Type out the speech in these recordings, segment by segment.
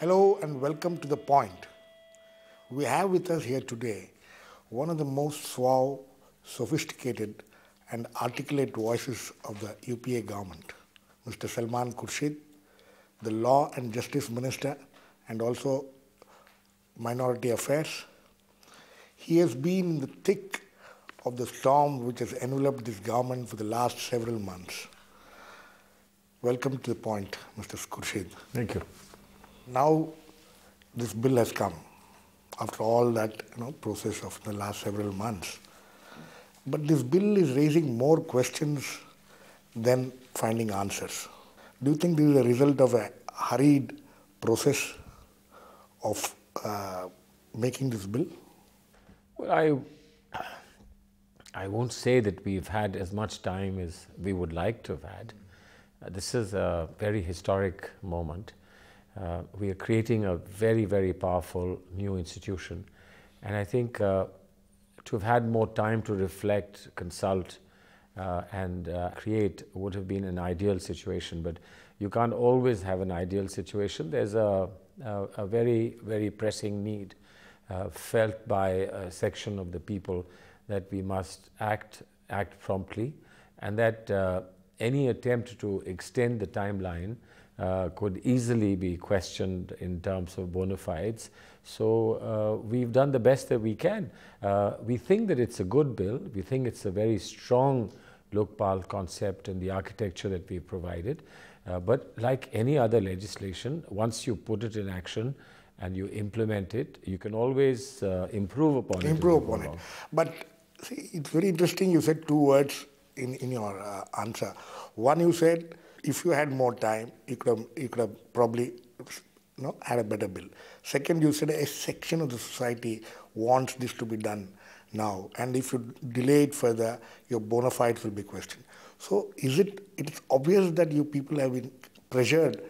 Hello and welcome to The Point. We have with us here today one of the most suave, sophisticated and articulate voices of the UPA government, Mr. Salman Khurshid, the Law and Justice Minister and also Minority Affairs. He has been in the thick of the storm which has enveloped this government for the last several months. Welcome to The Point, Mr. Khurshid. Thank you. Now, this bill has come after all that process of the last several months. But this bill is raising more questions than finding answers. Do you think this is a result of a hurried process of making this bill? Well, I won't say that we've had as much time as we would like to have had. This is a very historic moment. We are creating a very, very powerful new institution. And I think to have had more time to reflect, consult, and create would have been an ideal situation. But you can't always have an ideal situation. There's a very, very pressing need felt by a section of the people that we must act promptly, and that any attempt to extend the timeline could easily be questioned in terms of bona fides. So we've done the best that we can. We think that it's a good bill. We think it's a very strong Lokpal concept and the architecture that we've provided. But like any other legislation, once you put it in action and you implement it, you can always improve upon it. But see, it's very interesting. You said two words in your answer. One, you said if you had more time, you could have probably had a better bill. Second, you said a section of the society wants this to be done now, and if you delay it further, your bona fides will be questioned. So it's obvious that you people have been pressured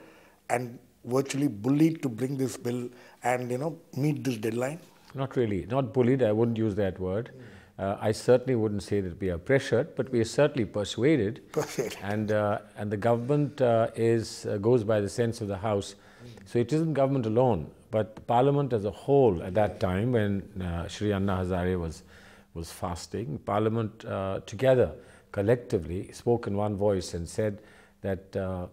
and virtually bullied to bring this bill and meet this deadline? Not really. Not bullied. I wouldn't use that word. I certainly wouldn't say that we are pressured, but we are certainly persuaded. And the government goes by the sense of the House. So it isn't government alone, but Parliament as a whole at that time when Shri Anna Hazare was fasting, Parliament together, collectively, spoke in one voice and said that the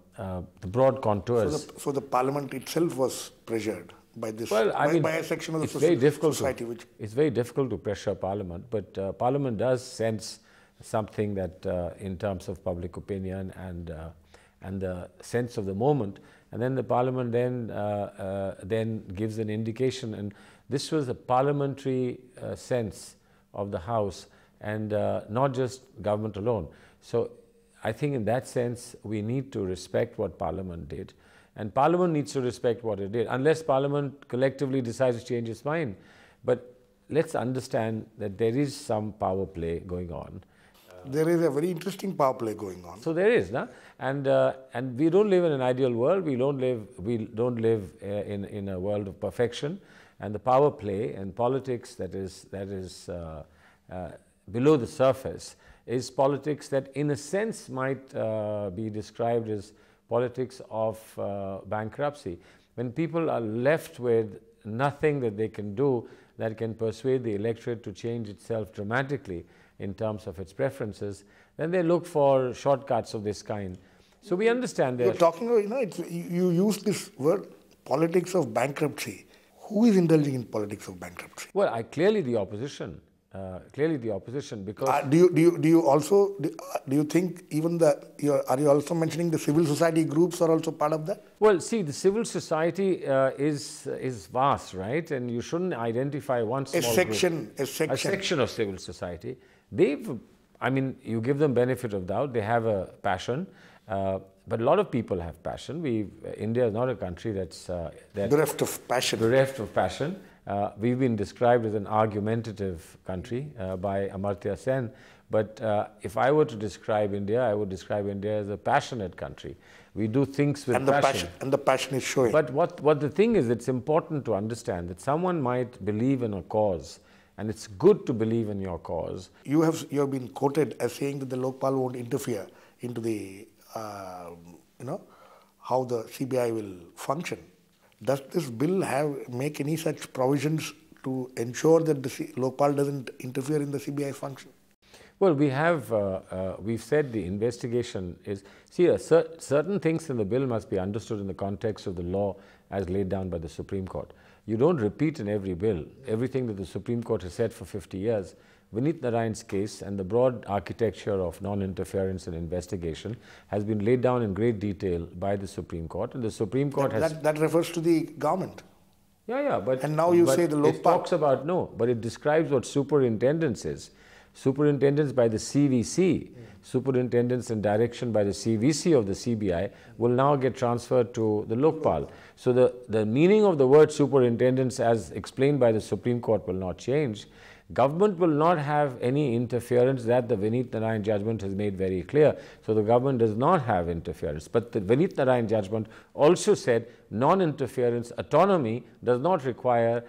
broad contours... So the Parliament itself was pressured by this, by a section of the society? It's very difficult to pressure Parliament, but Parliament does sense something that in terms of public opinion and the sense of the moment, and then the Parliament then gives an indication, and this was a parliamentary sense of the House and not just government alone. So I think in that sense we need to respect what Parliament did. And Parliament needs to respect what it did, unless Parliament collectively decides to change its mind. But let's understand that there is some power play going on. There is a very interesting power play going on. So there is, and we don't live in an ideal world. We don't live in a world of perfection. And the power play and politics that is below the surface is politics that, in a sense, might be described as politics of bankruptcy. When people are left with nothing that they can do that can persuade the electorate to change itself dramatically in terms of its preferences, then they look for shortcuts of this kind. So we understand that... You're talking about, you use this word, politics of bankruptcy. Who is indulging in politics of bankruptcy? Well, clearly the opposition. Clearly the opposition, because... Do you think even are you also mentioning the civil society groups are also part of that? Well, see, the civil society is vast, right? And you shouldn't identify one small group. A section of civil society. You give them benefit of doubt, they have a passion, but a lot of people have passion. India is not a country that's... bereft of passion. Bereft of passion. We've been described as an argumentative country by Amartya Sen, but if I were to describe India, I would describe India as a passionate country. We do things with passion. And the passion is showing. But what the thing is, it's important to understand that someone might believe in a cause, and it's good to believe in your cause. You have been quoted as saying that the Lokpal won't interfere into the how the CBI will function. Does this bill make any such provisions to ensure that the Lokpal doesn't interfere in the CBI function? Well, we've said the investigation is, certain things in the bill must be understood in the context of the law as laid down by the Supreme Court. You don't repeat in every bill everything that the Supreme Court has said for 50 years. Vineet Narayan's case and the broad architecture of non-interference and investigation has been laid down in great detail by the Supreme Court, and the Supreme Court that refers to the government. But and now you say the Lokpal. It talks about, no, but it describes what superintendence is. Superintendence by the CVC, superintendence and direction by the CVC of the CBI will now get transferred to the Lokpal. So the meaning of the word superintendence as explained by the Supreme Court will not change. Government will not have any interference, that the Vineet Narayan judgment has made very clear. So the government does not have interference. But the Vineet Narayan judgment also said non-interference, autonomy does not require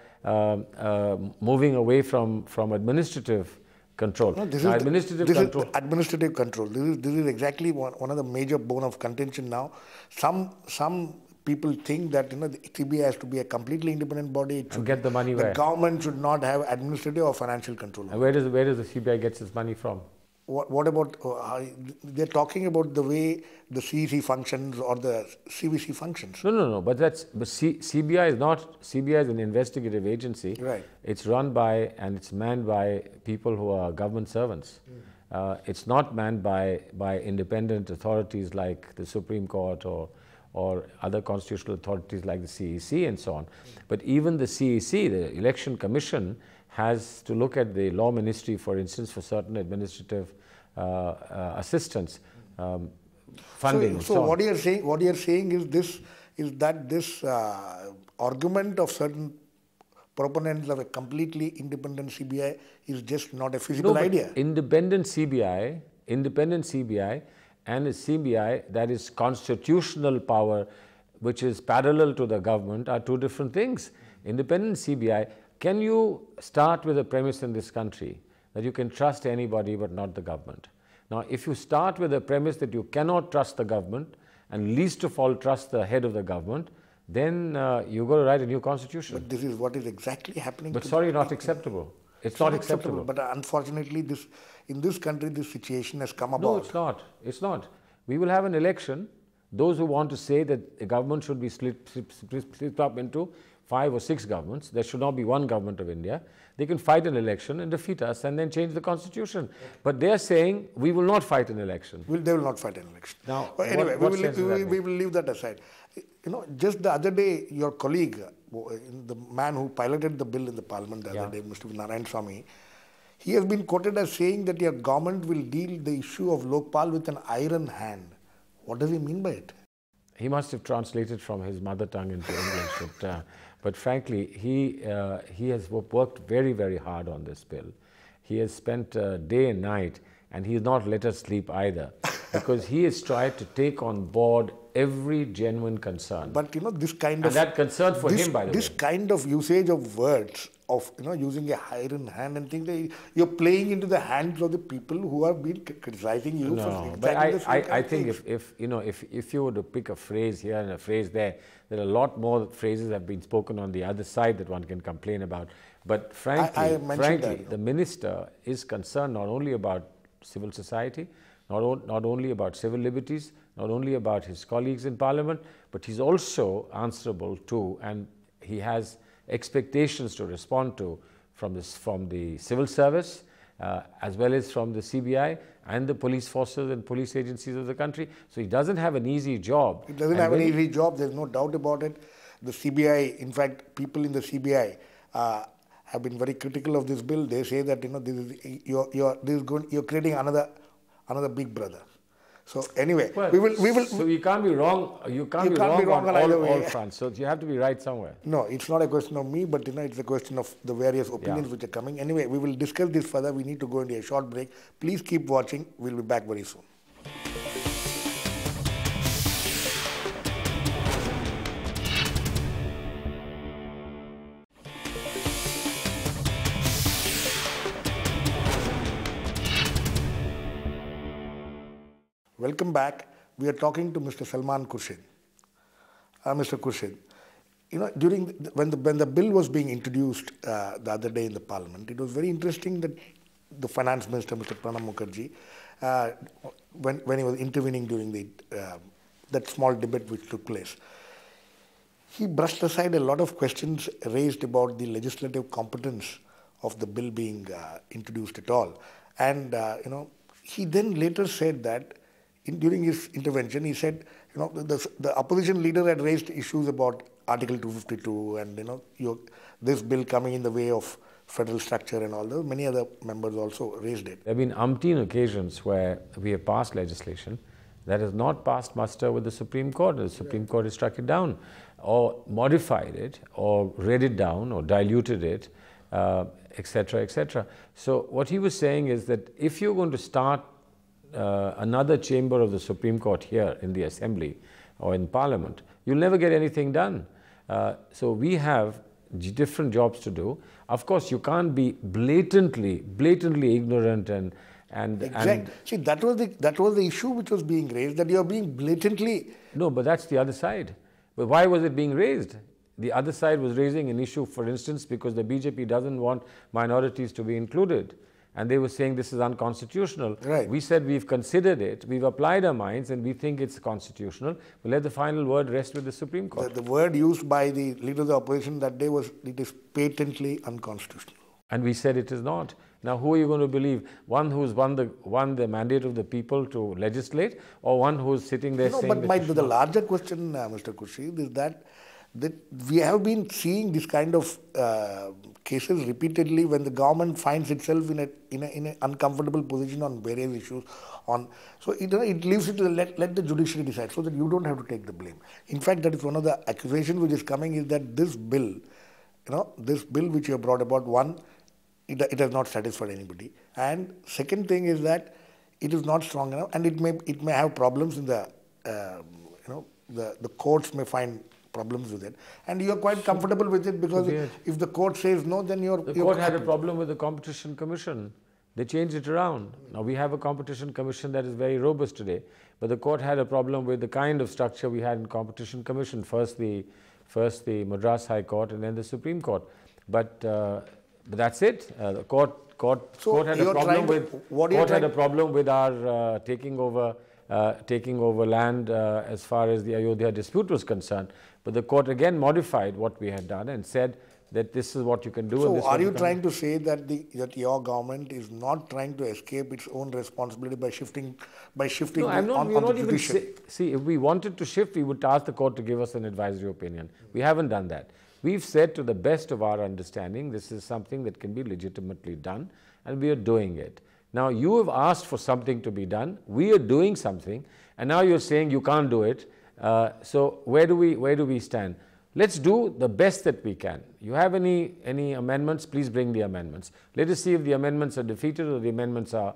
moving away from administrative control. No, this is administrative control. This is exactly one of the major bone of contention now. Some people think that the CBI has to be a completely independent body. It should get the money the where? Government should not have administrative or financial control. And where does the CBI get its money from? What about, they're talking about the way the CEC functions or the CVC functions. No. But CBI is an investigative agency. Right. It's run by and it's manned by people who are government servants. It's not manned by independent authorities like the Supreme Court or other constitutional authorities like the CEC and so on. But even the CEC, the Election Commission, has to look at the Law Ministry, for instance, for certain administrative assistance, funding. So what you're saying is that this argument of certain proponents of a completely independent CBI is just not a feasible idea. Independent CBI and a CBI that is constitutional power, which is parallel to the government, are two different things. Independent CBI, can you start with a premise in this country that you can trust anybody but not the government? Now, if you start with a premise that you cannot trust the government and least of all trust the head of the government, then you've got to write a new constitution. But this is what is exactly happening. But sorry, not acceptable. It's not acceptable. But unfortunately, in this country, this situation has come about. No, it's not. It's not. We will have an election. Those who want to say that the government should be split up into 5 or 6 governments, there should not be one government of India, they can fight an election and defeat us and then change the constitution. But they are saying we will not fight an election. They will not fight an election. Now, anyway, we will leave that aside. Just the other day, your colleague, the man who piloted the bill in the parliament the other day, Mr. Narayanaswamy, he has been quoted as saying that your government will deal the issue of Lokpal with an iron hand. What does he mean by it? He must have translated from his mother tongue into English. But frankly, he has worked very, very hard on this bill. He has spent day and night, and he has not let us sleep either, because he has tried to take on board every genuine concern. But this kind of... And that concern for him, by the way. This kind of usage of words, of using a iron hand and things, you're playing into the hands of the people who have been criticizing you for but I think if you were to pick a phrase here and a phrase there are a lot more phrases that have been spoken on the other side that one can complain about. But frankly, the minister is concerned not only about civil society, not only about civil liberties, not only about his colleagues in parliament, but he's also answerable to, and he has expectations to respond to from the civil service, as well as from the CBI and the police forces and police agencies of the country. So he doesn't have an easy job. He doesn't have an easy job, there's no doubt about it. The CBI, in fact, people in the CBI have been very critical of this bill. They say that you're creating another big brother. So anyway, well, we will. So you can't be wrong. You can't be wrong on all fronts. So you have to be right somewhere. No, it's not a question of me, but it's a question of the various opinions which are coming. Anyway, we will discuss this further. We need to go into a short break. Please keep watching. We'll be back very soon. Welcome back. We are talking to Mr. Salman Khurshid. Mr. Khurshid, you know, during when the bill was being introduced the other day in the Parliament, it was very interesting that the Finance Minister, Mr. Pranab Mukherjee, when he was intervening during the that small debate which took place, he brushed aside a lot of questions raised about the legislative competence of the bill being introduced at all. And, you know, he then later said that during his intervention, he said, you know, the opposition leader had raised issues about Article 252 and, you know, this bill coming in the way of federal structure and all those. Many other members also raised it. There have been umpteen occasions where we have passed legislation that has not passed muster with the Supreme Court. The Supreme Court has struck it down or modified it or read it down or diluted it, etc., etc. So what he was saying is that if you're going to start another chamber of the Supreme Court here in the Assembly or in Parliament, you'll never get anything done. So we have different jobs to do. Of course, you can't be blatantly ignorant and Exactly. See, that was the issue which was being raised, that you are being blatantly... No, but that's the other side. But why was it being raised? The other side was raising an issue, for instance, because the BJP doesn't want minorities to be included. And they were saying this is unconstitutional. Right. We said we've considered it, we've applied our minds, and we think it's constitutional. But let the final word rest with the Supreme Court. The word used by the leader of the opposition that day was, it is patently unconstitutional. And we said it is not. Now, who are you going to believe? One who's won the mandate of the people to legislate, or one who's sitting there saying... No, but the larger question, Mr. Khurshid, is that we have been seeing this kind of cases repeatedly when the government finds itself in an uncomfortable position on various issues. So it leaves it to let the judiciary decide, so that you don't have to take the blame. In fact, that is one of the accusations which is coming, is that this bill, this bill which you have brought about, one, it has not satisfied anybody, and second thing is that it is not strong enough, and it may have problems in the the courts may find problems with it, and you are quite comfortable with it, because if the court says no, then the court had a problem with the Competition Commission. They changed it around. Now we have a Competition Commission that is very robust today, but the court had a problem with the kind of structure we had in Competition Commission. First the Madras High Court and then the Supreme Court. But that's it. The court had a problem with our taking over land as far as the Ayodhya dispute was concerned. But the court again modified what we had done and said that this is what you can do. So are you trying to say that your government is not trying to escape its own responsibility by shifting no, on the judiciary? See, if we wanted to shift, we would ask the court to give us an advisory opinion. We haven't done that. We've said, to the best of our understanding, this is something that can be legitimately done, and we are doing it. Now, you have asked for something to be done. We are doing something, and now you're saying you can't do it. So where do we stand? Let's do the best that we can. You have any amendments? Please bring the amendments. Let us see if the amendments are defeated or the amendments are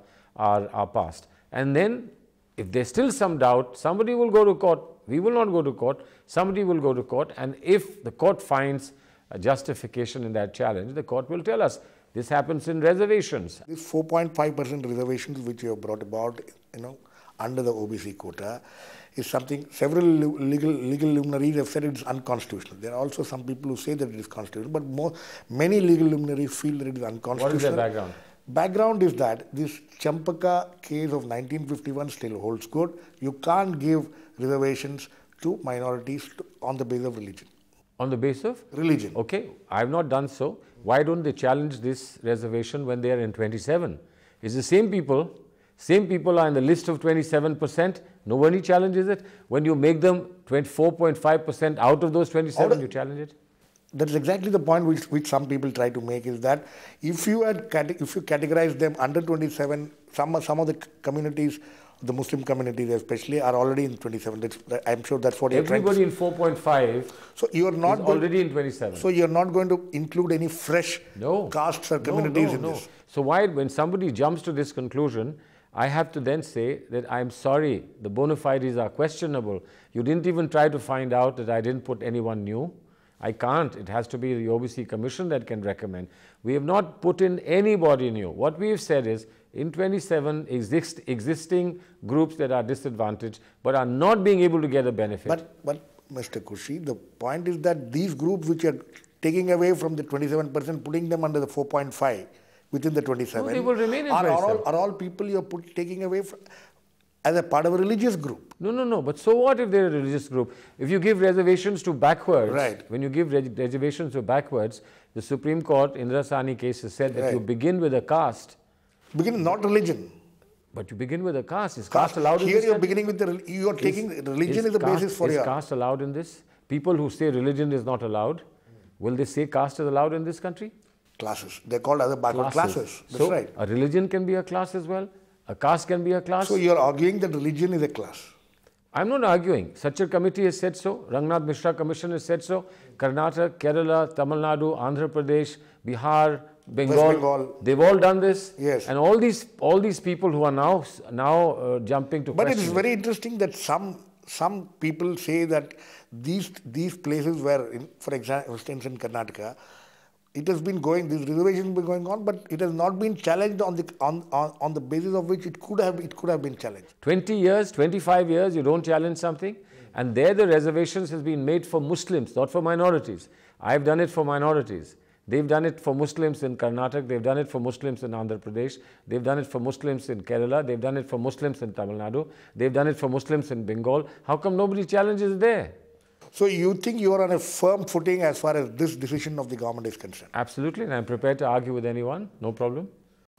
passed. And then, if there's still some doubt, somebody will go to court. We will not go to court. Somebody will go to court, and if the court finds a justification in that challenge, the court will tell us. This happens in reservations. This 4.5% reservations which you have brought about, under the OBC quota, is something several legal luminaries have said it is unconstitutional. There are also some people who say that it is constitutional, but many legal luminaries feel that it is unconstitutional. What is their background? Background is that this Champaka case of 1951 still holds good. You can't give reservations to minorities on the basis of religion. On the basis of? Religion. Okay, I have not done so. Why don't they challenge this reservation when they are in 27? It's the same people are in the list of 27%. Nobody challenges it. When you make them 24.5% out of those 27, you challenge it? That's exactly the point which some people try to make, is that if you categorize them under 27, some of the communities, the Muslim communities especially, are already in 27. I'm sure that's what you're trying to say. Everybody in 4.5 so you are not already in 27. So you're not going to include any fresh castes or communities in this. So why, when somebody jumps to this conclusion, I have to then say that I'm sorry, the bona fides are questionable. You didn't even try to find out that I didn't put anyone new. I can't. It has to be the OBC Commission that can recommend. We have not put in anybody new. What we have said is, in 27 existing groups that are disadvantaged but are not being able to get a benefit. But Mr. Khurshid. The point is that these groups which are taking away from the 27%, putting them under the 4.5 within the 27, No, they will remain in are 27. all people you are taking away from, as a part of a religious group. No. But so what if they're a religious group? If you give reservations to backwards, Right. when you give reservations to backwards, the Supreme Court, Indira Sahni case has said that Right. you begin with a caste, Begin not religion. but you begin with a caste. Is caste allowed in Here this you are country? beginning with you are taking religion is the caste, basis for is your. caste allowed in this? People who say religion is not allowed, will they say caste is allowed in this country? Classes. They're called other backward classes. That's So right. a religion can be a class as well. A caste can be a class. So you're arguing that religion is a class. I'm not arguing. Sachar Committee has said so. Rangnath Mishra Commission has said so. Karnataka, Kerala, Tamil Nadu, Andhra Pradesh, Bihar, Bengal. They've all done this. Yes. And all these people who are now jumping to But it is question very interesting that some people say that these places where, for instance, in Karnataka, it has been going. These reservations have been going on, but it has not been challenged on the basis of which it could have been challenged. 20 years, 25 years, you don't challenge something. And there the reservations has been made for Muslims, not for minorities. I've done it for minorities. They've done it for Muslims in Karnataka, they've done it for Muslims in Andhra Pradesh, they've done it for Muslims in Kerala, they've done it for Muslims in Tamil Nadu, they've done it for Muslims in Bengal. How come nobody challenges it there? So you think you are on a firm footing as far as this decision of the government is concerned? Absolutely, and I'm prepared to argue with anyone, no problem.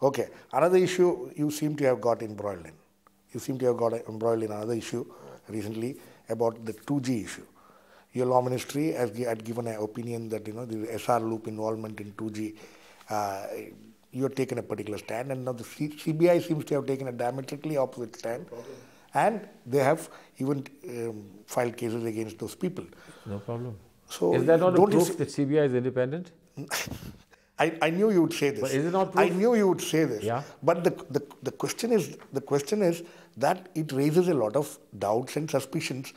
Okay. Another issue you seem to have got embroiled in. You seem to have got embroiled in another issue recently about the 2G issue. Your law ministry had given an opinion that the SR loop involvement in 2G, you have taken a particular stand, and now the CBI seems to have taken a diametrically opposite stand, and they have even filed cases against those people. No problem. So is that not a don't you proof that CBI is independent? I knew you would say this. But is it not I proof? knew you would say this. Yeah. But the question is that it raises a lot of doubts and suspicions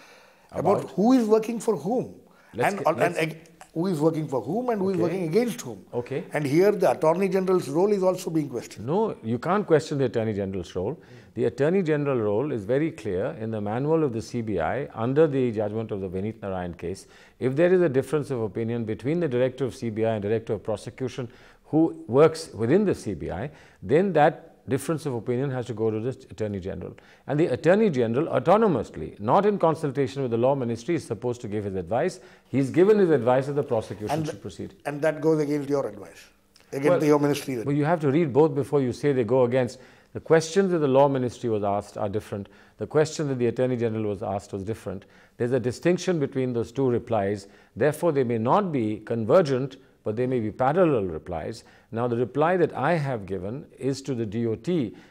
about who is working for whom, and who is working for whom and who is working against whom. Okay. And here the Attorney General's role is also being questioned. No, you can't question the Attorney General's role. The Attorney General role is very clear in the manual of the CBI under the judgment of the Vineet Narayan case. If there is a difference of opinion between the Director of CBI and Director of Prosecution who works within the CBI, then that difference of opinion has to go to the Attorney General. And the Attorney General autonomously, not in consultation with the Law Ministry, is supposed to give his advice. He's given his advice that the prosecution should proceed. And that goes against your advice, against your ministry. Well, you have to read both before you say they go against. The questions that the Law Ministry was asked are different. The question that the Attorney General was asked was different. There's a distinction between those two replies. Therefore, they may not be convergent, but they may be parallel replies. Now, the reply that I have given is to the DOT,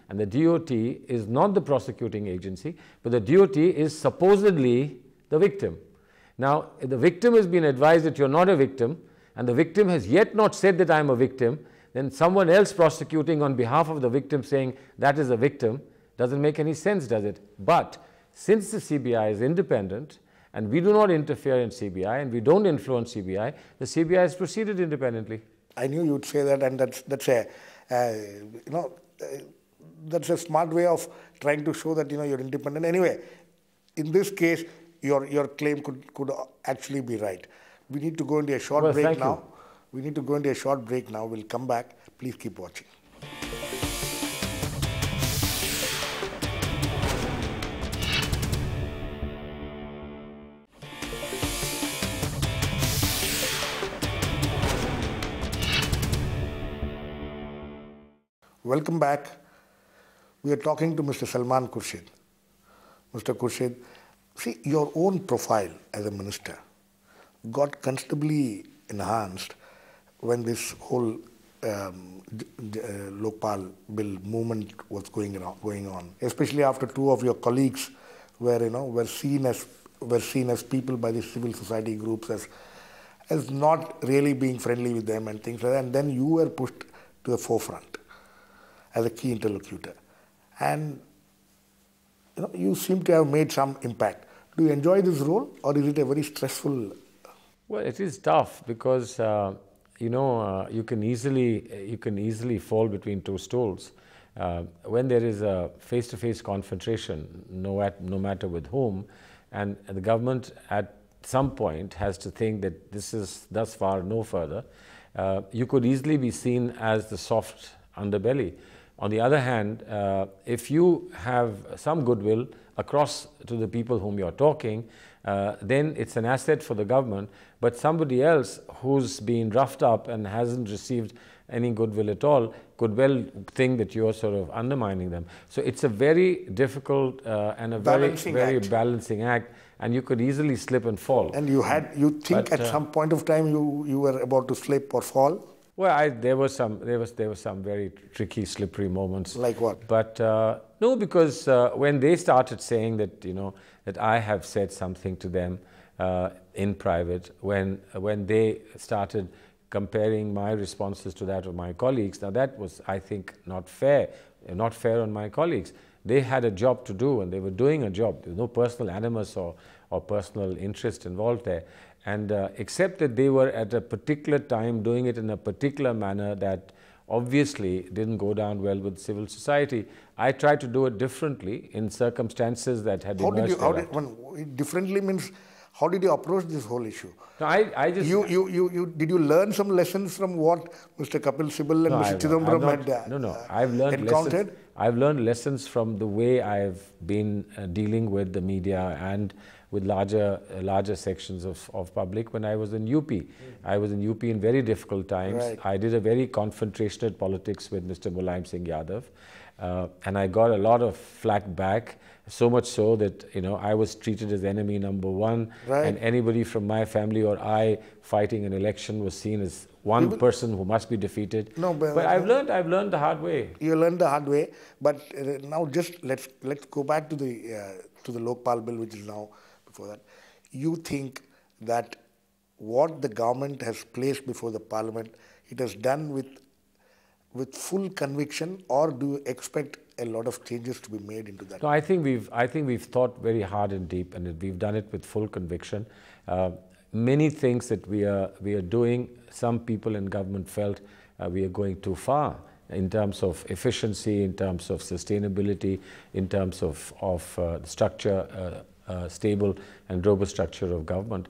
and the DOT is not the prosecuting agency, but the DOT is supposedly the victim. Now, if the victim has been advised that you're not a victim, and the victim has yet not said that I'm a victim, then someone else prosecuting on behalf of the victim saying that is a victim doesn't make any sense, does it? But since the CBI is independent, and we do not interfere in CBI, and we don't influence CBI, the CBI has proceeded independently. I knew you would say that, and that's a smart way of trying to show that you're independent. Anyway, in this case, your claim could actually be right. We need to go into a short break now. We need to go into a short break now. We'll come back. Please keep watching. Welcome back. We are talking to Mr. Salman Khurshid. Mr. Khurshid, see, your own profile as a minister got considerably enhanced when this whole Lokpal bill movement was going on, especially after two of your colleagues were seen as people by the civil society groups as not really being friendly with them and things like that, and then you were pushed to the forefront as a key interlocutor. And you seem to have made some impact. Do you enjoy this role, or is it a very stressful? Well, it is tough because you can easily fall between two stools. When there is a face-to-face confrontation, no matter with whom, and the government at some point has to think that this is thus far no further, you could easily be seen as the soft underbelly. On the other hand, if you have some goodwill across to the people whom you're talking, then it's an asset for the government. But somebody else who's been roughed up and hasn't received any goodwill at all could well think that you're sort of undermining them. So it's a very difficult and a very balancing act, and you could easily slip and fall. And you think at some point of time you were about to slip or fall? Well, there were some very tricky, slippery moments. Like what? But no, because when they started saying that, you know, that I have said something to them in private, when they started comparing my responses to that of my colleagues, now that was, I think, not fair on my colleagues. They had a job to do, and they were doing a job. There was no personal animus or personal interest involved there. And except that they were at a particular time doing it in a particular manner that obviously didn't go down well with civil society, I tried to do it differently in circumstances that had emerged. Differently means, how did you approach this whole issue? No, I just... Did you learn some lessons from what Mr. Kapil Sibal and Mr. Chidambaram had encountered? I've learned lessons from the way I've been dealing with the media and with larger sections of public when I was in UP. I was in UP in very difficult times. Right. I did a very confrontational politics with Mr. Mulayam Singh Yadav, and I got a lot of flack back, so much so that, you know, I was treated as enemy number one, right. And anybody from my family or I fighting an election was seen as one person who must be defeated. No, but I've learned the hard way. You learned the hard way, but now just let's go back to the Lokpal bill, which is now before that. You think that what the government has placed before the parliament, it has done with full conviction, or do you expect a lot of changes to be made into that? No, I think we've thought very hard and deep, and we've done it with full conviction. Many things that we are doing, some people in government felt we are going too far in terms of efficiency, in terms of sustainability, in terms of structure, stable and robust structure of government.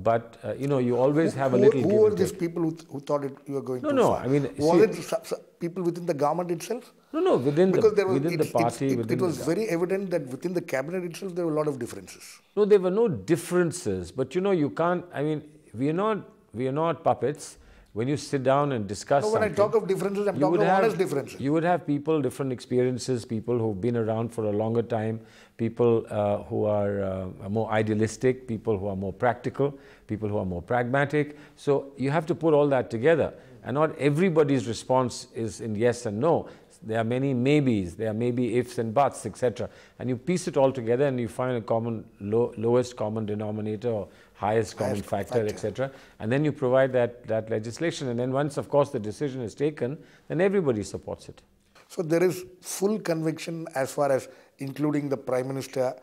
But you know, you always have a little... Who were these people who thought you were going too far? No, I mean... Was it people within the government itself? No, within the party. It was very evident that within the cabinet itself there were a lot of differences. No, there were no differences, but you know, you can't... I mean, we are not puppets. When you sit down and discuss something... When I talk of differences, I'm talking of honest differences. You would have people, different experiences, people who've been around for a longer time, people who are more idealistic, people who are more practical, people who are more pragmatic. So you have to put all that together. And not everybody's response is in yes and no. There are many maybes, there are maybe ifs and buts, etc. And you piece it all together and you find a common, lowest common denominator or highest common factor, etc. And then you provide that legislation. And then once, of course, the decision is taken, then everybody supports it. So there is full conviction as far as including the Prime Minister,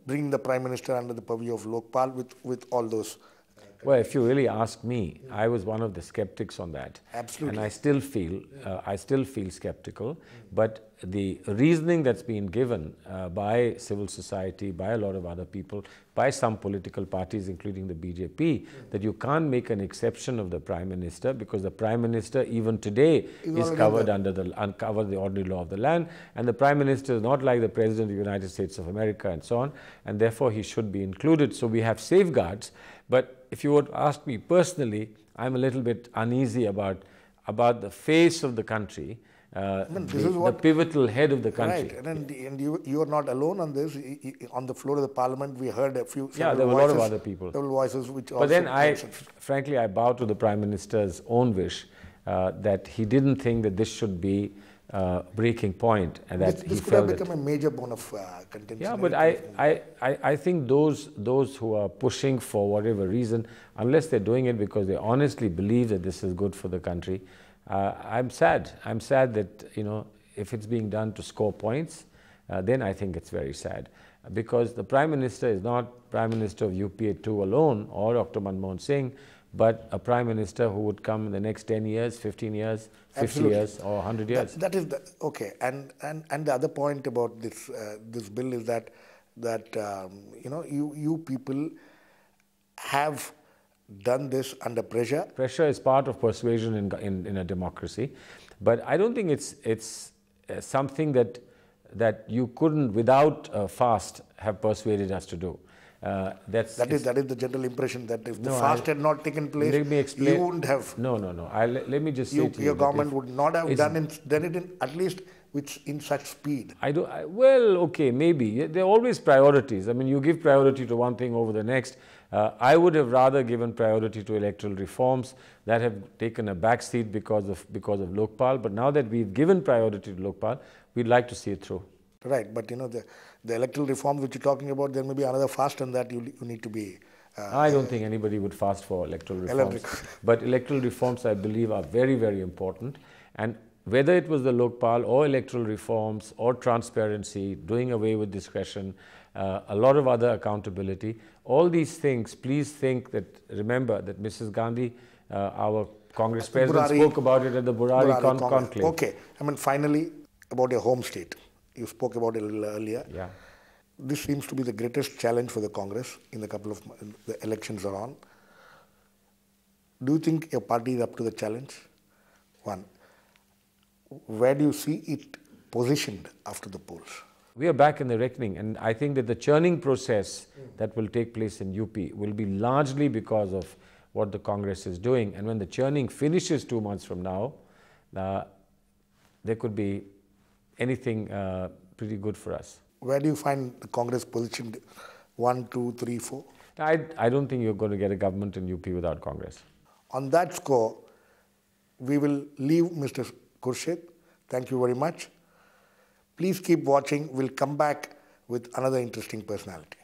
bringing the Prime Minister under the purview of Lokpal with all those... Well, if you really ask me, I was one of the skeptics on that. Absolutely. And I still feel skeptical. But the reasoning that's been given by civil society, by a lot of other people, by some political parties, including the BJP, that you can't make an exception of the Prime Minister because the Prime Minister, even today, is covered under the ordinary law of the land. And the Prime Minister is not like the President of the United States of America and so on. And therefore, he should be included. So we have safeguards. But if you would ask me personally, I'm a little bit uneasy about the face of the country, the pivotal head of the country. Right, and you are not alone on this. On the floor of the parliament, we heard a few... Yeah, there were a lot of other people. Several voices which but then frankly, I bow to the Prime Minister's own wish that he didn't think that this should be breaking point, and that this could have become a major bone of contention. Yeah, but I think those who are pushing for whatever reason, unless they're doing it because they honestly believe that this is good for the country, I'm sad. I'm sad that, you know, if it's being done to score points, then I think it's very sad. Because the Prime Minister is not Prime Minister of UPA 2 alone or Dr. Manmohan Singh, but a Prime Minister who would come in the next 10 years, 15 years, 50 Absolutely. years or 100 years. That is okay. And the other point about this this bill is that you know, you people have done this under pressure? Pressure is part of persuasion in a democracy, but I don't think it's something that you couldn't, without fast, have persuaded us to do. That is the general impression, that if the No, fast had not taken place, let me explain. you wouldn't have. No. Let me just say to you, your government would not have done it at least in such speed. Well, okay, maybe. There are always priorities. I mean, you give priority to one thing over the next. I would have rather given priority to electoral reforms that have taken a backseat because of Lokpal. But now that we've given priority to Lokpal, we'd like to see it through. Right, but the electoral reforms which you're talking about, there may be another fast on that. You need to be. I don't think anybody would fast for electoral reforms. But electoral reforms, I believe, are very, very important. And whether it was the Lokpal or electoral reforms or transparency, doing away with discretion, a lot of other accountability, all these things, please remember that Mrs. Gandhi, our Congress president, spoke about it at the Burari conclave. Okay, I mean, finally, about your home state. You spoke about it a little earlier. Yeah. This seems to be the greatest challenge for the Congress in the couple of the elections are on. Do you think your party is up to the challenge? One. Where do you see it positioned after the polls? We are back in the reckoning, and I think that the churning process that will take place in UP will be largely because of what the Congress is doing. And when the churning finishes 2 months from now, there could be anything pretty good for us. Where do you find the Congress positioned 1, 2, 3, 4? I don't think you're going to get a government in UP without Congress. On that score, we will leave Mr. Khurshid. Thank you very much. Please keep watching. We'll come back with another interesting personality.